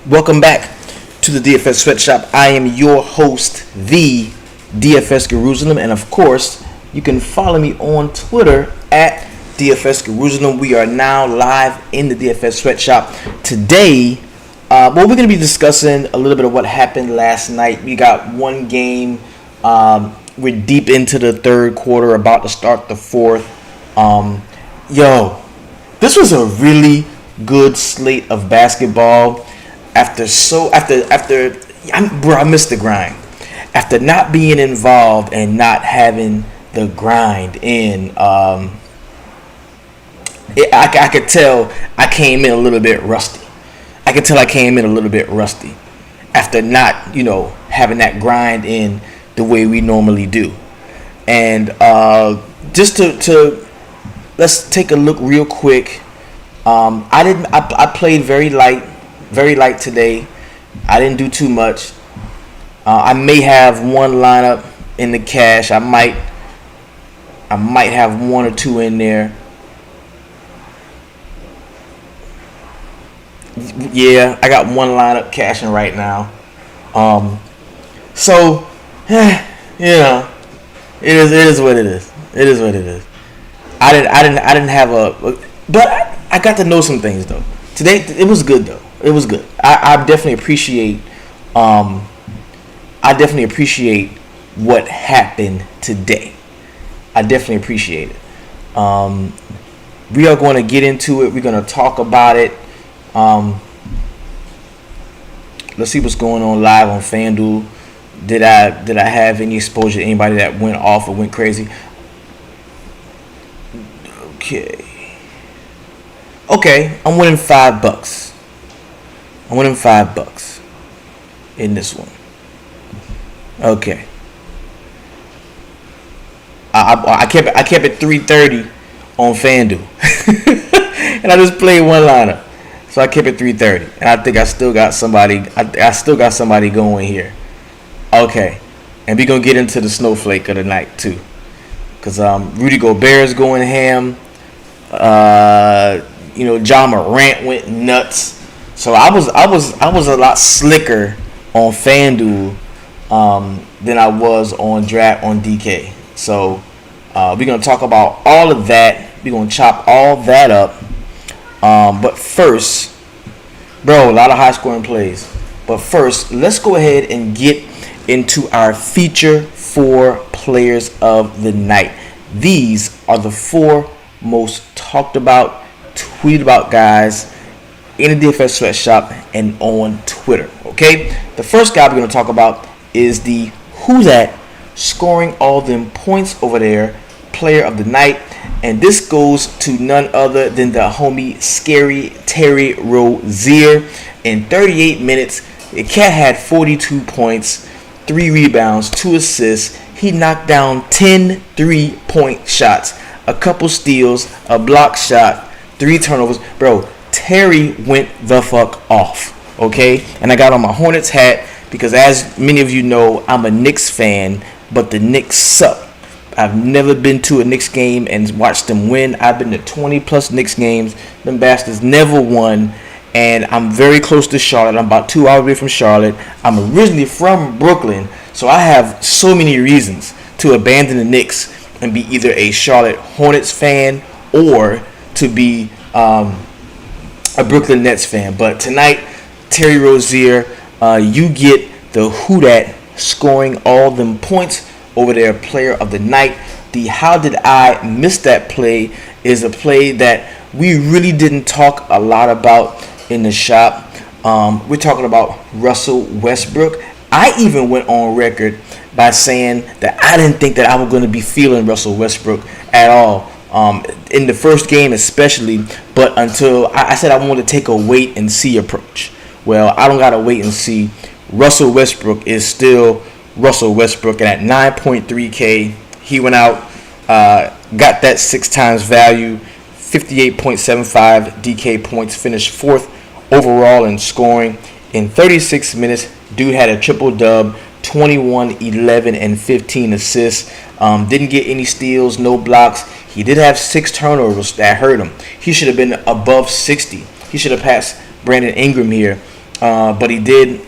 Welcome back to the DFS Sweatshop. I am your host, the DFS Jerusalem, and of course, you can follow me on Twitter at DFS Jerusalem. We are now live in the DFS Sweatshop. Today, we're going to be discussing a little bit of what happened last night. We got one game. We're deep into the third quarter, about to start the fourth. This was a really good slate of basketball. I missed the grind. After not being involved and not having the grind in, I could tell I came in a little bit rusty. After not, having that grind in the way we normally do. And just to let's take a look real quick. I played very light today. I didn't do too much. I may have one lineup in the cash. I might have one or two in there. Yeah, I got one lineup cashing right now. It is what it is. I didn't have but I got to know some things though. Today it was good though. It was good. I definitely appreciate what happened today. I definitely appreciate it. We are going to get into it. We're going to talk about it. Let's see what's going on live on FanDuel. Did I have any exposure to anybody that went off or went crazy? Okay, I'm winning $5. I'm winning $5 in this one. Okay. I kept it 330 on FanDuel, and I just played one lineup, so I kept it 330. And I think I still got somebody. I still got somebody going here. Okay, and we're gonna get into the snowflake of the night too, cause Rudy Gobert is going ham. John Morant went nuts. So I was a lot slicker on FanDuel than I was on DK. So we're gonna talk about all of that. We're gonna chop all that up. But first, a lot of high scoring plays. But first, let's go ahead and get into our feature 4 players of the night. These are the 4 most talked about, tweeted about guys in the DFS Sweatshop and on Twitter. Okay, the first guy we're going to talk about is the Who's That scoring all them points over there player of the night, and this goes to none other than the homie Scary Terry Rozier. In 38 minutes, the cat had 42 points, 3 rebounds, 2 assists. He knocked down 10 3-point shots, a couple steals, a block shot, 3 turnovers. Bro, Terry went the fuck off, okay? And I got on my Hornets hat because, as many of you know, I'm a Knicks fan, but the Knicks suck. I've never been to a Knicks game and watched them win. I've been to 20-plus Knicks games. Them bastards never won, and I'm very close to Charlotte. I'm about 2 hours away from Charlotte. I'm originally from Brooklyn, so I have so many reasons to abandon the Knicks and be either a Charlotte Hornets fan or to be a Brooklyn Nets fan. But tonight, Terry Rozier, you get the Who Dat scoring all them points over their player of the night. The How Did I Miss That Play is a play that we really didn't talk a lot about in the shop. We're talking about Russell Westbrook. I even went on record by saying that I didn't think that I was going to be feeling Russell Westbrook at all. In the first game especially, but until I said I wanted to take a wait and see approach. Well, I don't got to wait and see. Russell Westbrook is still Russell Westbrook, and at 9.3K, he went out, got that 6 times value, 58.75 DK points, finished 4th overall in scoring. In 36 minutes, dude had a triple-dub, 21, 11, and 15 assists. Didn't get any steals, no blocks. He did have 6 turnovers that hurt him. He should have been above 60. He should have passed Brandon Ingram here. but he did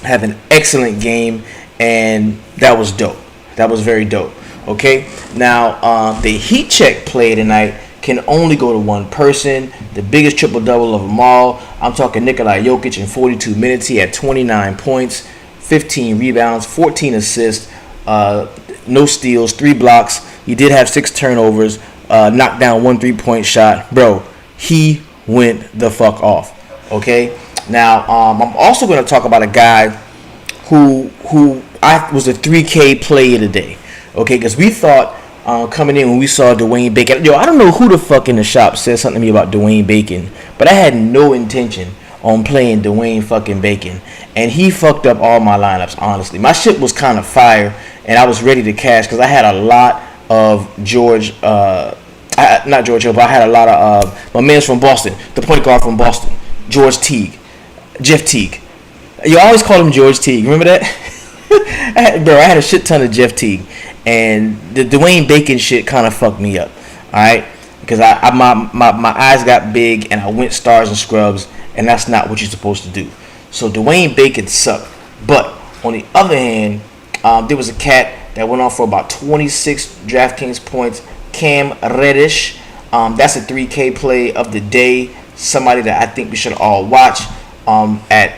have an excellent game, and that was dope. That was very dope. Okay, now the heat check play tonight can only go to one person. The biggest triple double of them all. I'm talking Nikola Jokic in 42 minutes. He had 29 points, 15 rebounds, 14 assists, no steals, 3 blocks. He did have 6 turnovers, knocked down 1 3-point shot. Bro, he went the fuck off. Okay, now I'm also going to talk about a guy who I was a 3K play today. Okay, because we thought coming in when we saw Dwayne Bacon. Yo, I don't know who the fuck in the shop said something to me about Dwayne Bacon, but I had no intention on playing Dwayne fucking Bacon, and he fucked up all my lineups. Honestly, my shit was kind of fire, and I was ready to cash because I had a lot of George. Not George Hill, but I had a lot of my man's from Boston, the point guard from Boston, George Teague, Jeff Teague. You always call him George Teague. Remember that? I had a shit ton of Jeff Teague, and the Dwayne Bacon shit kind of fucked me up. All right, because my eyes got big and I went stars and scrubs, and that's not what you're supposed to do. So Dwayne Bacon sucked. But on the other hand, there was a cat that went off for about 26 DraftKings points. Cam Reddish. That's a 3K play of the day. Somebody that I think we should all watch. At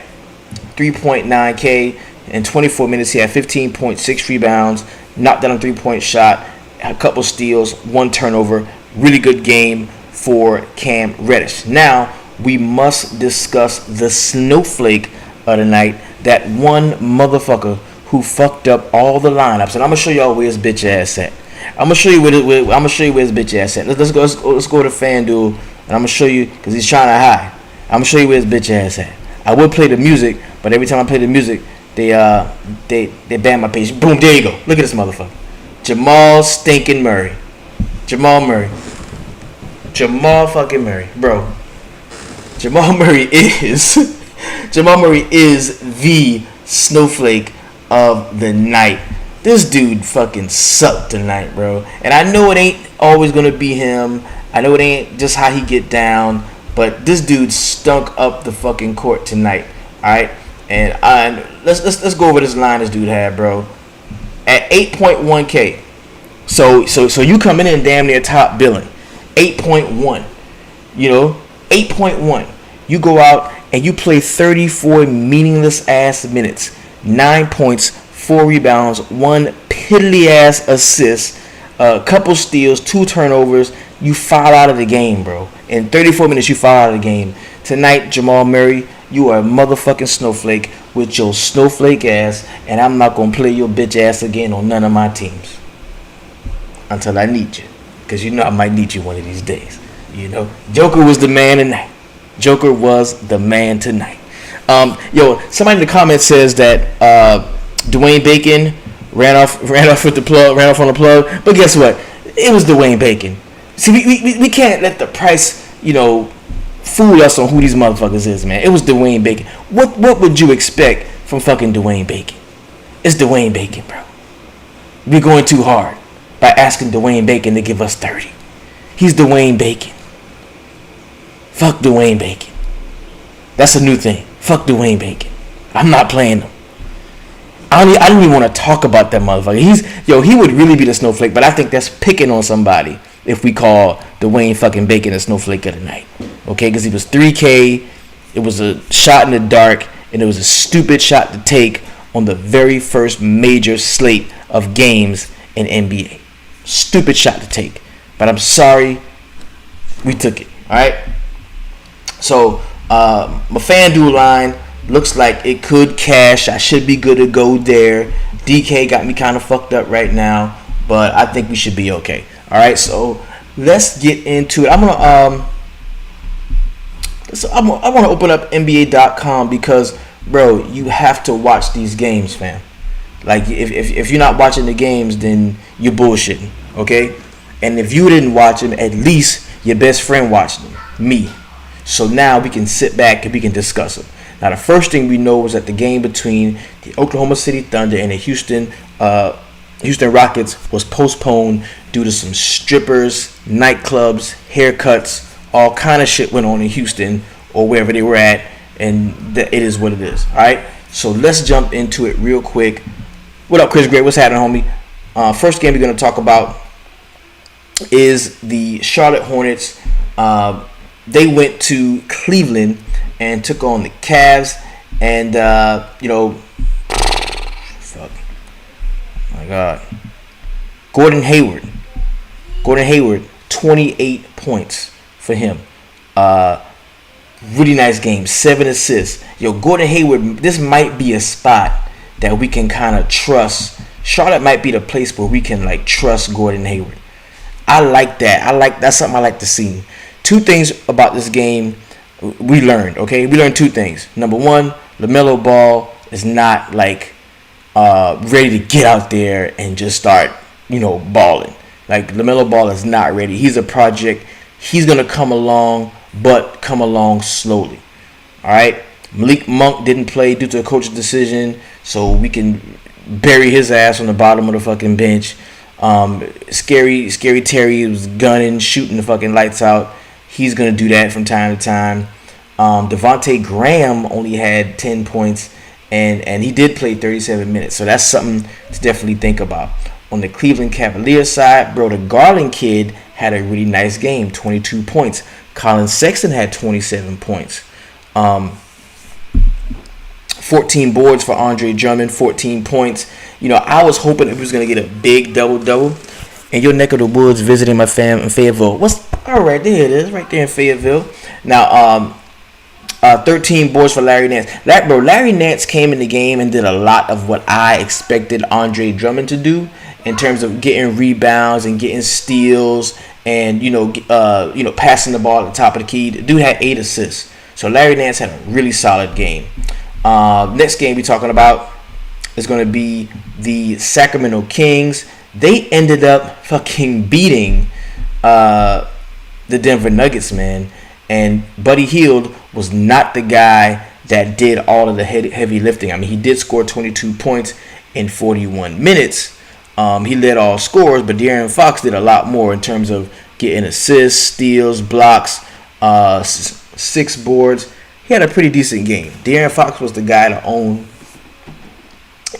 3.9K in 24 minutes, he had 15.6 rebounds, knocked down a 3-point shot, a couple steals, 1 turnover. Really good game for Cam Reddish. Now we must discuss the snowflake of the night. That one motherfucker who fucked up all the lineups, and I'm gonna show y'all where his bitch ass at. I'm gonna show you where his bitch ass at. Let's go to FanDuel, and I'm gonna show you because he's trying to hide. I'm gonna show you where his bitch ass at. I would play the music, but every time I play the music, they ban my page. Boom, there you go. Look at this motherfucker, Jamal stinking Murray, Jamal fucking Murray, bro. Jamal Murray is the snowflake of the night. This dude fucking sucked tonight, bro. And I know it ain't always gonna be him. I know it ain't just how he get down, but this dude stunk up the fucking court tonight. All right, and let's go over this line this dude had, bro. At 8.1K, so you coming in damn near top billing, 8.1. You know, 8.1. You go out and you play 34 meaningless ass minutes, 9 points, 4 rebounds, 1 piddly ass assist, a couple steals, 2 turnovers. You foul out of the game, bro. In 34 minutes, you foul out of the game. Tonight, Jamal Murray, you are a motherfucking snowflake with your snowflake ass, and I'm not gonna play your bitch ass again on none of my teams until I need you, because you know I might need you one of these days. You know, Joker was the man tonight. Joker was the man tonight. Somebody in the comments says that Dwayne Bacon ran off with the plug, ran off on the plug. But guess what? It was Dwayne Bacon. See, we can't let the price, fool us on who these motherfuckers is, man. It was Dwayne Bacon. What would you expect from fucking Dwayne Bacon? It's Dwayne Bacon, bro. We're going too hard by asking Dwayne Bacon to give us 30. He's Dwayne Bacon. Fuck Dwayne Bacon. That's a new thing. Fuck Dwayne Bacon. I'm not playing him. I don't even want to talk about that motherfucker. He would really be the snowflake, but I think that's picking on somebody if we call Dwayne fucking Bacon a snowflake of the night. Okay, because he was 3K, it was a shot in the dark, and it was a stupid shot to take on the very first major slate of games in NBA. Stupid shot to take. But I'm sorry, we took it. Alright? So, my FanDuel line looks like it could cash. I should be good to go there. DK got me kind of fucked up right now, but I think we should be okay. All right, so let's get into it. I want to open up NBA.com because, bro, you have to watch these games, fam. Like, if you're not watching the games, then you're bullshitting, okay? And if you didn't watch them, at least your best friend watched them, me. So now we can sit back and we can discuss them. Now, the first thing we know is that the game between the Oklahoma City Thunder and the Houston Rockets was postponed due to some strippers, nightclubs, haircuts, all kind of shit went on in Houston or wherever they were at. and it is what it is. All right. So let's jump into it real quick. What up, Chris Gray? What's happening, homie? First game we're going to talk about is the Charlotte Hornets. They went to Cleveland and took on the Cavs. And, fuck. My God. Gordon Hayward, 28 points for him. Really nice game, 7 assists. Gordon Hayward, this might be a spot that we can kind of trust. Charlotte might be the place where we can trust Gordon Hayward. I like that. That's something I like to see. Two things about this game we learned. Okay, we learned two things. Number one, LaMelo Ball is not ready to get out there and just start balling. LaMelo Ball is not ready. He's a project. He's gonna come along, but come along slowly. All right. Malik Monk didn't play due to a coach's decision, so we can bury his ass on the bottom of the fucking bench. Scary Terry was gunning, shooting the fucking lights out. He's gonna do that from time to time. Devontae Graham only had 10 points, and he did play 37 minutes, so that's something to definitely think about. On the Cleveland Cavaliers side, bro, the Garland kid had a really nice game, 22 points. Colin Sexton had 27 points. 14 boards for Andre Drummond, 14 points. I was hoping it was going to get a big double-double. In your neck of the woods, visiting my fam in Fayetteville. All right, there it is, right there in Fayetteville. Now, 13 boards for Larry Nance. Larry Nance came in the game and did a lot of what I expected Andre Drummond to do in terms of getting rebounds and getting steals and passing the ball at the top of the key. The dude had 8 assists. So Larry Nance had a really solid game. Next game we're talking about is going to be the Sacramento Kings. They ended up fucking beating the Denver Nuggets, man. And Buddy Hield was not the guy that did all of the heavy lifting. I mean, he did score 22 points in 41 minutes. He led all scorers, but De'Aaron Fox did a lot more in terms of getting assists, steals, blocks, 6 boards. He had a pretty decent game. De'Aaron Fox was the guy to own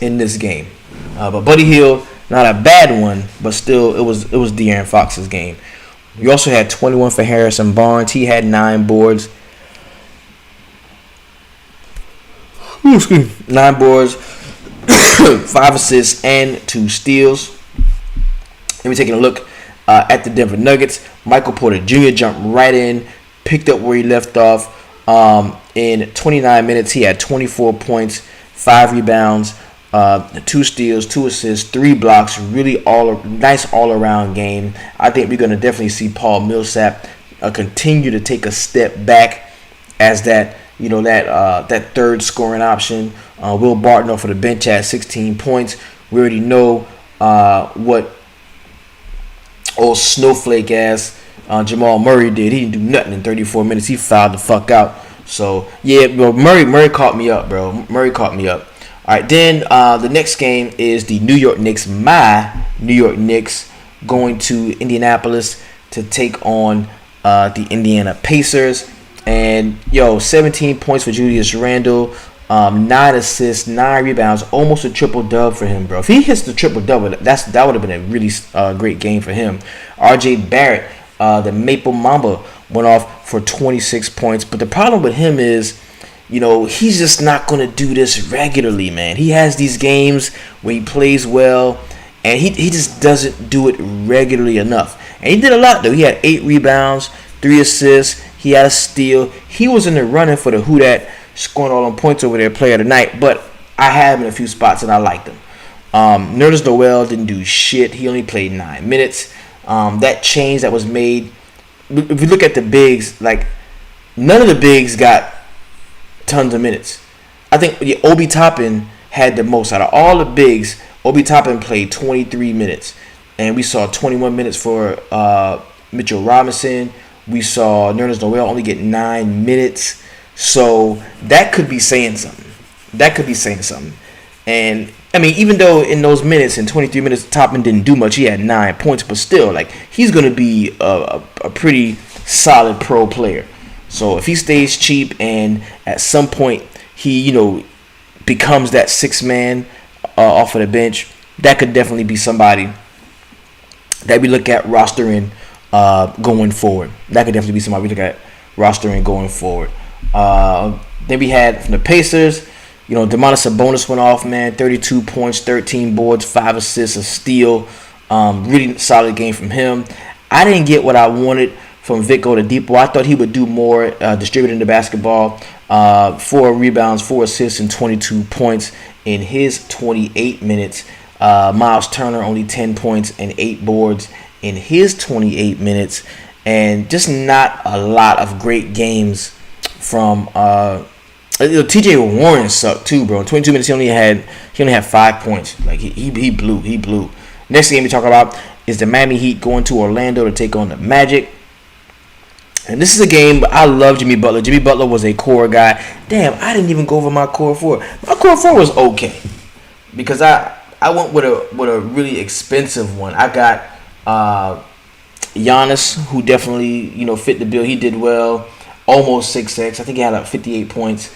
in this game. But Buddy Hield, not a bad one, but still, it was De'Aaron Fox's game. We also had 21 for Harrison Barnes. He had 9 boards. 9 boards, 5 assists, and 2 steals. And we're taking a look at the Denver Nuggets. Michael Porter Jr. jumped right in, picked up where he left off. In 29 minutes, he had 24 points, 5 rebounds, 2 steals, 2 assists, 3 blocks. Really nice all-around game. I think we're going to definitely see Paul Millsap continue to take a step back as that third scoring option. Will Barton off of the bench had 16 points. We already know what old snowflake ass Jamal Murray did. He didn't do nothing in 34 minutes. He fouled the fuck out. So yeah, bro, Murray caught me up, bro. Murray caught me up. All right, then the next game is the New York Knicks. My New York Knicks going to Indianapolis to take on the Indiana Pacers. And 17 points for Julius Randle, 9 assists, 9 rebounds, almost a triple dub for him, bro. If he hits the triple double, that would have been a really great game for him. R.J. Barrett, the Maple Mamba, went off for 26 points. But the problem with him is, he's just not going to do this regularly, man. He has these games where he plays well, and he just doesn't do it regularly enough. And he did a lot, though. He had 8 rebounds, 3 assists. He had a steal. He was in the running for the Who Dat scoring all them points over there player of the night. But I had him in a few spots, and I liked him. Nerlens Noel didn't do shit. He only played 9 minutes. That change that was made, if you look at the bigs, none of the bigs got tons of minutes. I think Obi Toppin had the most out of all the bigs. Obi Toppin played 23 minutes, and we saw 21 minutes for Mitchell Robinson. We saw Nerlens Noel only get 9 minutes, so that could be saying something. And I mean, even though in those minutes, in 23 minutes, Toppin didn't do much. He had 9 points, but still, he's gonna be a pretty solid pro player. So if he stays cheap and at some point he, becomes that sixth man off of the bench, that could definitely be somebody that we look at rostering going forward. That could definitely be somebody we look at rostering going forward. Then we had from the Pacers, Domantas Sabonis went off, man. 32 points, 13 boards, 5 assists, a steal. Really solid game from him. I didn't get what I wanted from Vic Oladipo. I thought he would do more distributing the basketball. 4 rebounds, 4 assists, and 22 points in his 28 minutes. Miles Turner only 10 points and 8 boards in his 28 minutes. And just not a lot of great games from TJ Warren sucked too, bro. In 22 minutes he only had 5 points. Like he blew. Next game we talk about is the Miami Heat going to Orlando to take on the Magic. And this is a game I love Jimmy Butler. Jimmy Butler was a core guy. Damn, I didn't even go over my core 4. My core 4 was okay because I went with a really expensive one. I got Giannis, who definitely fit the bill. He did well, almost 6x. I think he had 58 points.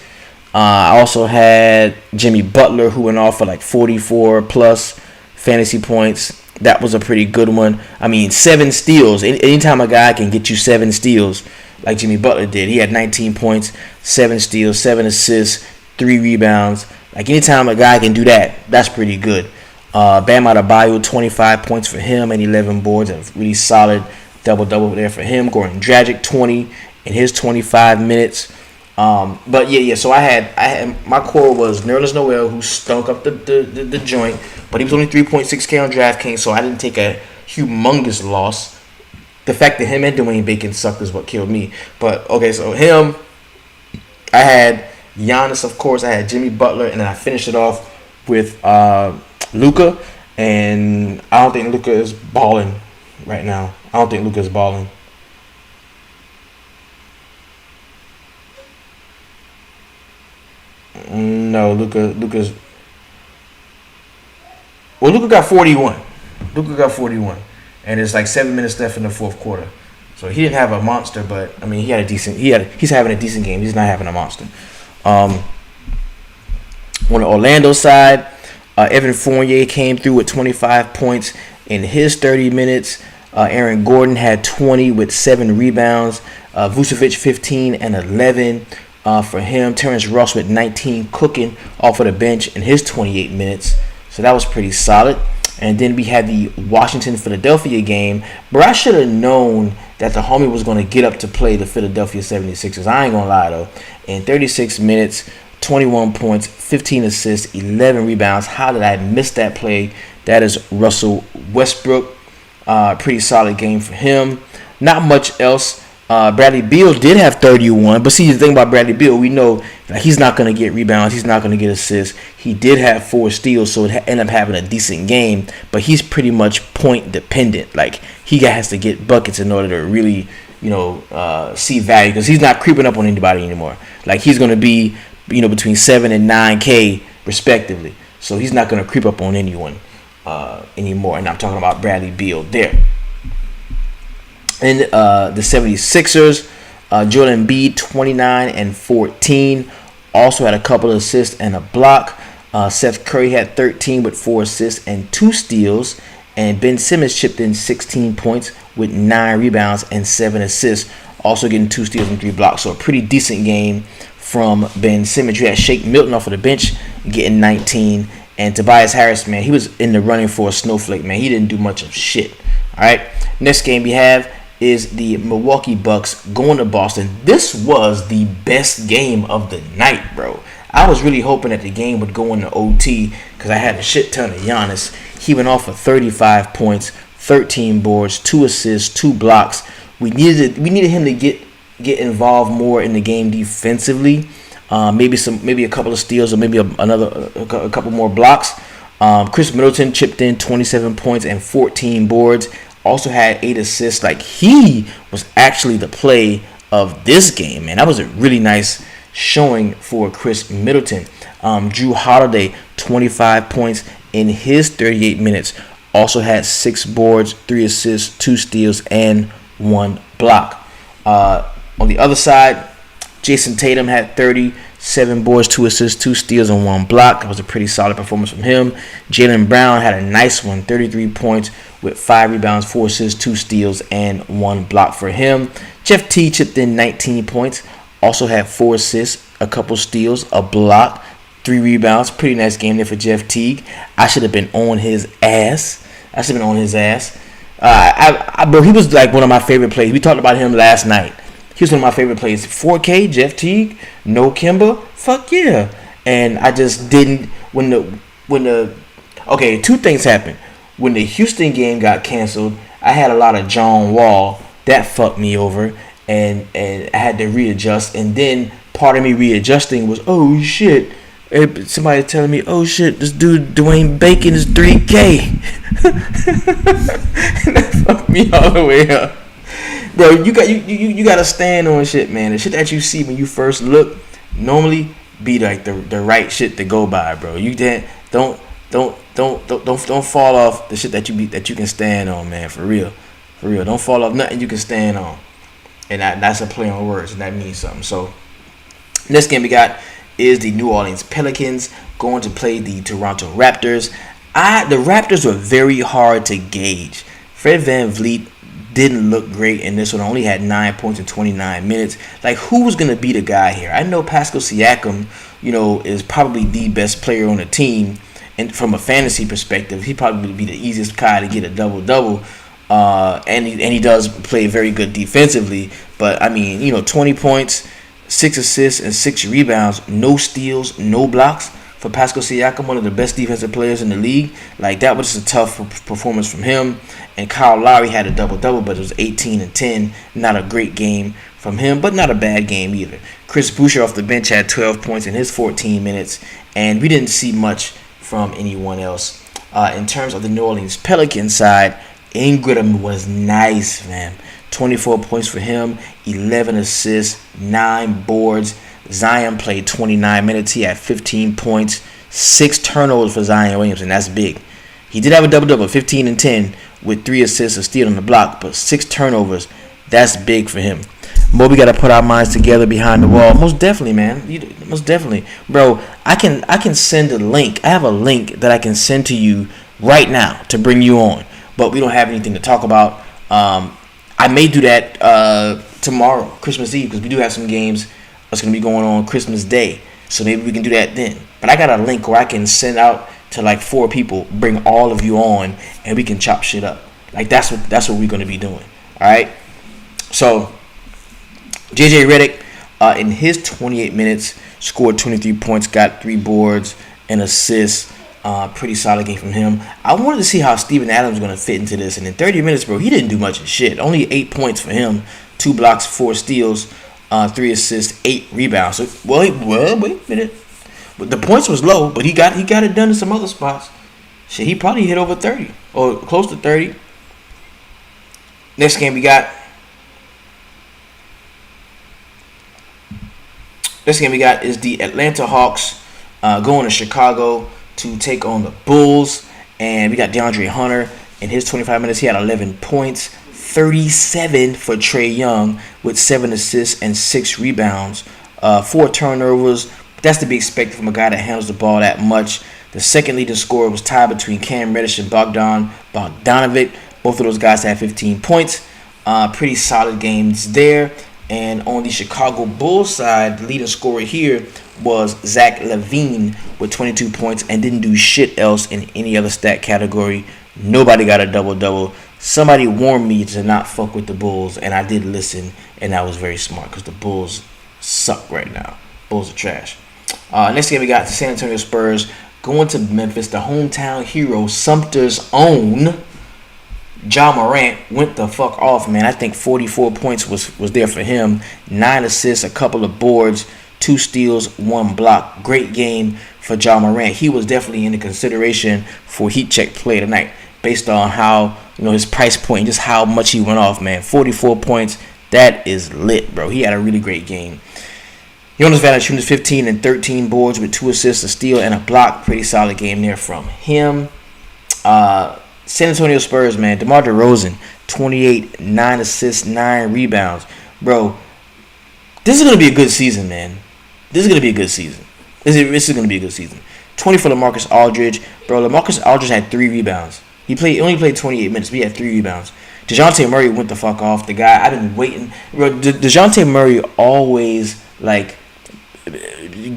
I also had Jimmy Butler, who went off for like 44 plus fantasy points. That was a pretty good one. I mean, 7 steals. Anytime a guy can get you 7 steals, like Jimmy Butler did, he had 19 points, 7 steals, 7 assists, 3 rebounds. Like anytime a guy can do that, that's pretty good. Bam Adebayo, 25 points for him and 11 boards. A really solid double-double there for him. Goran Dragic, 20 in his 25 minutes. But yeah. So I had my core was Nerlens Noel, who stunk up the joint, but he was only 3.6K on DraftKings, so I didn't take a humongous loss. The fact that him and Dwayne Bacon sucked is what killed me. But okay, so him, I had Giannis, of course. I had Jimmy Butler, and then I finished it off with Luka, and I don't think Luka is balling right now. I don't think Luka is balling. No, Luka's. Well, Luka got 41. And it's like 7 minutes left in the fourth quarter. So he didn't have a monster, but I mean, he's having a decent game. He's not having a monster. On the Orlando side, Evan Fournier came through with 25 points in his 30 minutes. Aaron Gordon had 20 with 7 rebounds. Vucevic 15 and 11 for him. Terrence Ross with 19 cooking off of the bench in his 28 minutes. So that was pretty solid. And then we had the Washington-Philadelphia game. But I should have known that the homie was going to get up to play the Philadelphia 76ers. I ain't going to lie, though. In 36 minutes, 21 points, 15 assists, 11 rebounds. How did I miss that play? That is Russell Westbrook. Pretty solid game for him. Not much else. Bradley Beal did have 31, but see, the thing about Bradley Beal, we know that he's not going to get rebounds, he's not going to get assists. He did have 4 steals, so it ended up having a decent game, but he's pretty much point dependent. Like, he has to get buckets in order to really, see value, because he's not creeping up on anybody anymore. Like, he's going to be, between 7 and 9K respectively, so he's not going to creep up on anyone anymore. And I'm talking about Bradley Beal there. And the 76ers, Joel Embiid, 29 and 14. Also had a couple of assists and a block. Seth Curry had 13 with 4 assists and 2 steals. And Ben Simmons chipped in 16 points with 9 rebounds and 7 assists. Also getting 2 steals and 3 blocks. So a pretty decent game from Ben Simmons. You had Shake Milton off of the bench getting 19. And Tobias Harris, man, he was in the running for a snowflake, man. He didn't do much of shit. All right. Next game we have is the Milwaukee Bucks going to Boston. This was the best game of the night, bro. I was really hoping that the game would go into OT because I had a shit ton of Giannis. He went off for 35 points, 13 boards, 2 assists, 2 blocks. We needed him to get involved more in the game defensively. Maybe a couple of steals or maybe a couple more blocks. Chris Middleton chipped in 27 points and 14 boards. Also had 8 assists. Like, he was actually the play of this game, man. That was a really nice showing for Chris Middleton. Drew Holiday, 25 points in his 38 minutes. Also had 6 boards, 3 assists, 2 steals, and 1 block. On the other side, Jason Tatum had 37 boards, 2 assists, 2 steals, and 1 block. That was a pretty solid performance from him. Jaylen Brown had a nice one, 33 points with 5 rebounds, 4 assists, 2 steals, and 1 block for him. Jeff Teague chipped in 19 points, also had 4 assists, a couple steals, a block, 3 rebounds. Pretty nice game there for Jeff Teague. I should have been on his ass. Bro, he was like one of my favorite players. We talked about him last night. He was one of my favorite players. 4K, Jeff Teague, no Kemba, fuck yeah. And I just didn't okay, 2 things happened. When the Houston game got canceled, I had a lot of John Wall. That fucked me over, and I had to readjust. And then part of me readjusting was, oh shit, somebody telling me, oh shit, this dude Dwayne Bacon is 3K. That fucked me all the way up. Bro, you gotta stand on shit, man. The shit that you see when you first look normally be like the right shit to go by, bro. You don't fall off the shit that you can stand on, man. For real. Don't fall off nothing you can stand on. And that's a play on words, and that means something. So next game we got is the New Orleans Pelicans going to play the Toronto Raptors. The Raptors were very hard to gauge. Fred VanVleet didn't look great in this one. Only had 9 points in 29 minutes. Like, who was going to be the guy here? I know Pascal Siakam, is probably the best player on the team. And from a fantasy perspective, he probably would be the easiest guy to get a double-double. And he does play very good defensively. But, 20 points, 6 assists, and 6 rebounds. No steals, no blocks for Pascal Siakam, one of the best defensive players in the league. Like, that was a tough performance from him. And Kyle Lowry had a double-double, but it was 18 and 10. Not a great game from him, but not a bad game either. Chris Boucher off the bench had 12 points in his 14 minutes, and we didn't see much from anyone else. In terms of the New Orleans Pelicans side, Ingram was nice, man. 24 points for him, 11 assists, 9 boards. Zion played 29 minutes. He had 15 points, 6 turnovers for Zion Williamson. That's big. He did have a double-double, 15 and 10, with 3 assists, a steal on the block, but 6 turnovers. That's big for him. But we got to put our minds together behind the wall. Most definitely, man. Most definitely. Bro, I can send a link. I have a link that I can send to you right now to bring you on. But we don't have anything to talk about. I may do that tomorrow, Christmas Eve, because we do have some games that's going to be going on Christmas Day. So maybe we can do that then. But I got a link where I can send out to like 4 people, bring all of you on, and we can chop shit up. Like, that's what we're going to be doing. All right? So JJ Redick, in his 28 minutes, scored 23 points, got 3 boards and assists. Pretty solid game from him. I wanted to see how Steven Adams was going to fit into this. And in 30 minutes, bro, he didn't do much of shit. Only 8 points for him. 2 blocks, 4 steals, 3 assists, 8 rebounds. So, wait a minute. But the points was low, but he got it done in some other spots. Shit, he probably hit over 30 or close to 30. Next game we got is the Atlanta Hawks going to Chicago to take on the Bulls. And we got DeAndre Hunter. In his 25 minutes, he had 11 points, 37 for Trae Young with 7 assists and 6 rebounds, 4 turnovers. That's to be expected from a guy that handles the ball that much. The second leading scorer was tied between Cam Reddish and Bogdan Bogdanovic. Both of those guys had 15 points. Pretty solid games there. And on the Chicago Bulls side, the leading scorer here was Zach LaVine with 22 points and didn't do shit else in any other stat category. Nobody got a double-double. Somebody warned me to not fuck with the Bulls, and I did listen, and I was very smart because the Bulls suck right now. Bulls are trash. Next game we got the San Antonio Spurs going to Memphis. The hometown hero, Sumter's own Ja Morant went the fuck off, man. I think 44 points was there for him. 9 assists, a couple of boards, 2 steals, 1 block. Great game for Ja Morant. He was definitely in the consideration for Heat Check Play tonight based on how, his price point and just how much he went off, man. 44 points. That is lit, bro. He had a really great game. Jonas Valanciunas 15 and 13 boards with 2 assists, a steal, and a block. Pretty solid game there from him. San Antonio Spurs, man. DeMar DeRozan, 28, 9 assists, 9 rebounds. Bro, This is gonna be a good season, man. This is gonna be a good season. This is gonna be a good season. 20 for LaMarcus Aldridge, bro. LaMarcus Aldridge had 3 rebounds. He only played 28 minutes, but he had 3 rebounds. DeJounte Murray went the fuck off. The guy I've been waiting, bro. DeJounte Murray always like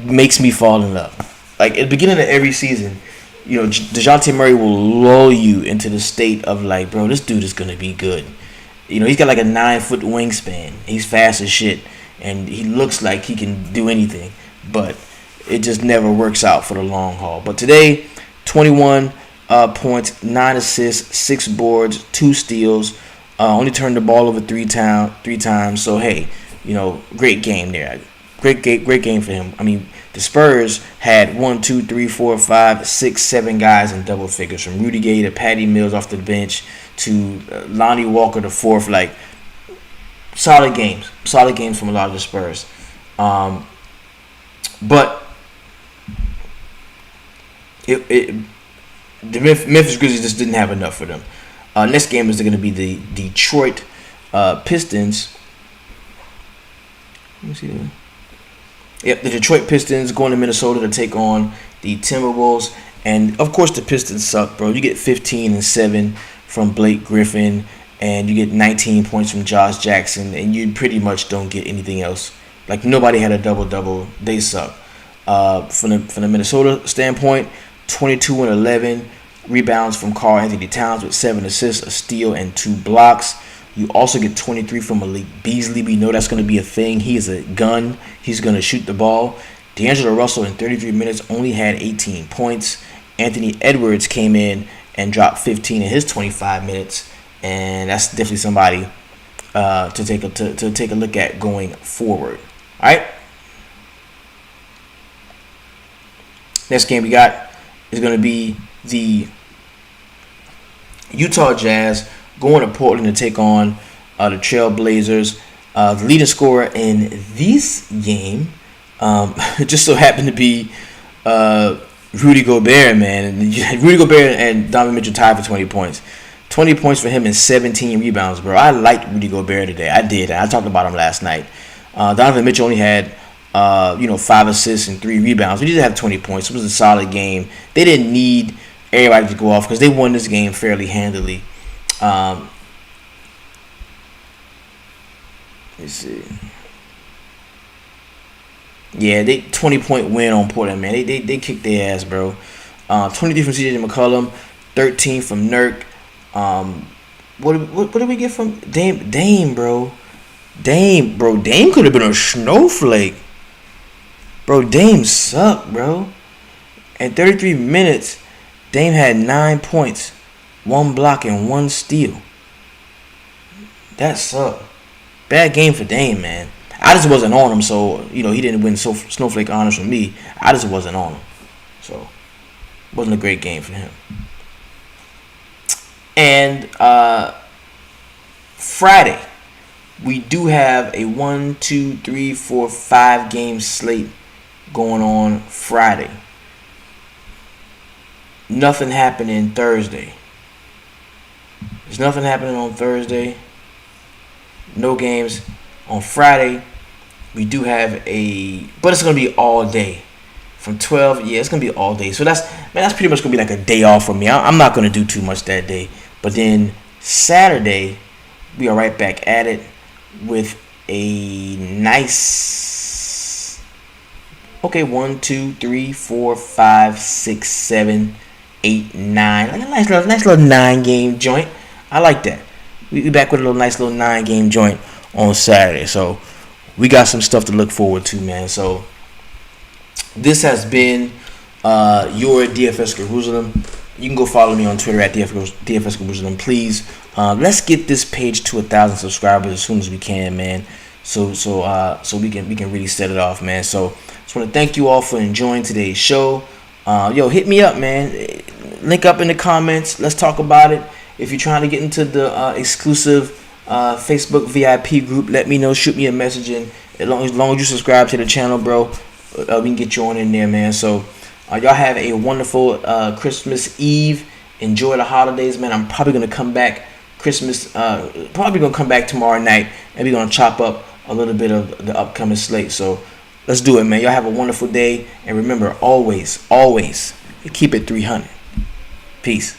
makes me fall in love. Like at the beginning of every season, you know, DeJounte Murray will lull you into the state of like, bro, this dude is gonna be good. You know, he's got like a 9-foot wingspan. He's fast as shit, and he looks like he can do anything, but it just never works out for the long haul. But today, 21 points, 9 assists, 6 boards, 2 steals. Only turned the ball over 3 times. So hey, you know, great game there. Great game for him. I mean, the Spurs had 1, 2, 3, 4, 5, 6, 7 guys in double figures, from Rudy Gay to Patty Mills off the bench to Lonnie Walker the fourth. Like solid games from a lot of the Spurs. But the Memphis Grizzlies just didn't have enough for them. Next game is going to be the Detroit Pistons. Let me see that. Yep, the Detroit Pistons going to Minnesota to take on the Timberwolves. And, of course, the Pistons suck, bro. You get 15 and 7 from Blake Griffin, and you get 19 points from Josh Jackson, and you pretty much don't get anything else. Like, nobody had a double-double. They suck. From the Minnesota standpoint, 22 and 11 rebounds from Karl Anthony Towns with 7 assists, a steal, and 2 blocks. You also get 23 from Malik Beasley. We know that's going to be a thing. He is a gun. He's going to shoot the ball. D'Angelo Russell in 33 minutes only had 18 points. Anthony Edwards came in and dropped 15 in his 25 minutes, and that's definitely somebody to take a look at going forward. All right. Next game we got is going to be the Utah Jazz going to Portland to take on the Trail Blazers. The leading scorer in this game just so happened to be Rudy Gobert, man. And Rudy Gobert and Donovan Mitchell tied for 20 points. 20 points for him and 17 rebounds, bro. I liked Rudy Gobert today. I did. I talked about him last night. Donovan Mitchell only had 5 assists and 3 rebounds. We did have 20 points. It was a solid game. They didn't need everybody to go off because they won this game fairly handily. Let's see. Yeah, they 20-point win on Portland, man. They kicked their ass, bro. 23 from CJ McCollum, 13 from Nurk. What did we get from Dame, bro? Dame could have been a snowflake. Bro, Dame sucked, bro. In 33 minutes, Dame had 9 points, 1 block, and 1 steal. That sucked. Bad game for Dame, man. I just wasn't on him, so, he didn't win snowflake honors from me. I just wasn't on him. So, it wasn't a great game for him. And Friday, we do have a 1, 2, 3, 4, 5 game slate going on Friday. Nothing happening Thursday. There's nothing happening on Thursday. No games on Friday. We do have but it's gonna be all day from 12. Yeah, it's gonna be all day. So that's pretty much gonna be like a day off for me. I'm not gonna do too much that day. But then Saturday, we are right back at it with a nice. Okay, 1, 2, 3, 4, 5, 6, 7, 8, 9. Like a nice little 9-game joint. I like that. We be back with a nice little 9-game joint on Saturday. So we got some stuff to look forward to, man. So this has been your DFS Jerusalem. You can go follow me on Twitter at DFS Jerusalem. Please, let's get this page to 1,000 subscribers as soon as we can, man. So we can really set it off, man. So just want to thank you all for enjoying today's show. Hit me up, man. Link up in the comments. Let's talk about it. If you're trying to get into the exclusive Facebook VIP group, let me know. Shoot me a message, and as long as you subscribe to the channel, bro, we can get you on in there, man. So y'all have a wonderful Christmas Eve. Enjoy the holidays, man. I'm probably gonna come back probably gonna come back tomorrow night, and we're gonna chop up a little bit of the upcoming slate. So let's do it, man. Y'all have a wonderful day, and remember, always, always keep it 300. Peace.